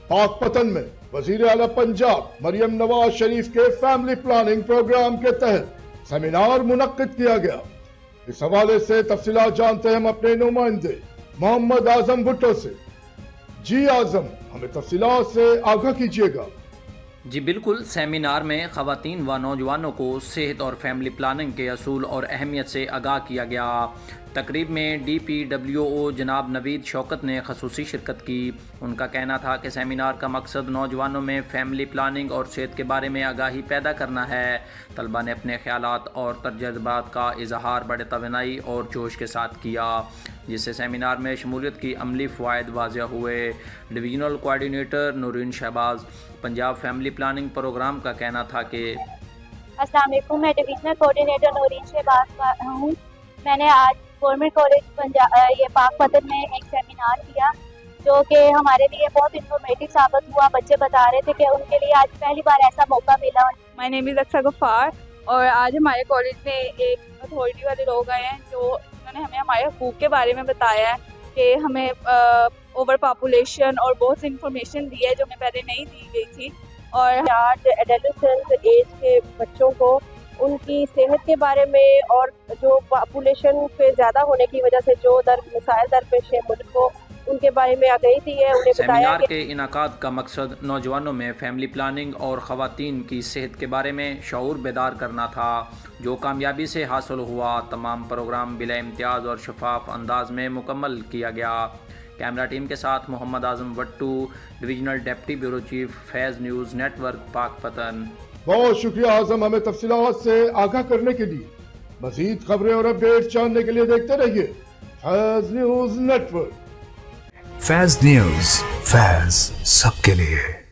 पाक पतन में वजीर आला पंजाब मरियम नवाज शरीफ के फैमिली प्लानिंग प्रोग्राम के तहत सेमिनार मुनक्किद किया गया। इस हवाले से तफसीलात जानते हैं हम अपने नुमाइंदे मोहम्मद आजम भुट्टो से। जी आजम, हमें तफसीलात से आगाह कीजिएगा। जी बिल्कुल, सेमिनार में ख़वातीन व नौजवानों को सेहत और फैमिली प्लानिंग के असूल और अहमियत से आगाह किया गया। तकरीब में DPWO जनाब नवीद शौकत ने खसूसी शिरकत की। उनका कहना था कि सेमिनार का मकसद नौजवानों में फैमिली प्लानिंग और सेहत के बारे में आगाही पैदा करना है। तलबा ने अपने ख्यालात और तजर्बात का इजहार बड़े तवानाई और जोश के साथ किया, जिससे सेमिनार में शमूलियत की अमली फ़वाइद वाज़ह हुए। Divisional coordinator Noreen Shahbaz Punjab family planning programme का कहना था कि अस्सलाम वालेकुम, मैं डिवीज़नल कोऑर्डिनेटर नूरीन शहबाज हूँ। मैंने आज गवर्नमेंट कॉलेज पंजाब ये पाक पतन में एक सेमिनार किया जो कि हमारे लिए बहुत इंफॉर्मेटिव साबित हुआ। बच्चे बता रहे थे कि उनके लिए आज पहली बार ऐसा मौका मिला। My name is Aqsa Ghaffar और आज हमारे कॉलेज में एक अथॉरिटी वाले लोग आए हैं जो उन्होंने हमें हमारे हकूक़ के बारे में बताया है कि हमें ओवर पॉपुलेशन और बहुत सी इंफॉर्मेशन दी है जो हमें पहले नहीं दी गई थी। और एडोलेसेंस एज के बच्चों को उनकी सेहत के बारे में और जो पॉपुलेशन के ज़्यादा होने की वजह से जो मसाइल दरपेश है मुल्क को, उनके बारे में आगाही दी है। उन्हें बताया सेमिनार के इनाकाद का मकसद नौजवानों में फैमिली प्लानिंग और ख़वातीन की सेहत के बारे में शऊर बेदार करना था, जो कामयाबी से हासिल हुआ। तमाम प्रोग्राम बिला इम्तियाज़ और शफाफ अंदाज में मुकम्मल किया गया। कैमरा टीम के साथ Mohammad Azam Bhattu, divisional deputy bureau chief, Faiz news network, Pakpattan. बहुत शुक्रिया आजम, हमें तफसीलात से आगाह करने के लिए। मजीद खबरें और अपडेट जानने के लिए देखते रहिए फैज़ न्यूज़ नेटवर्क। फैज़ न्यूज़, फैज़ सबके लिए।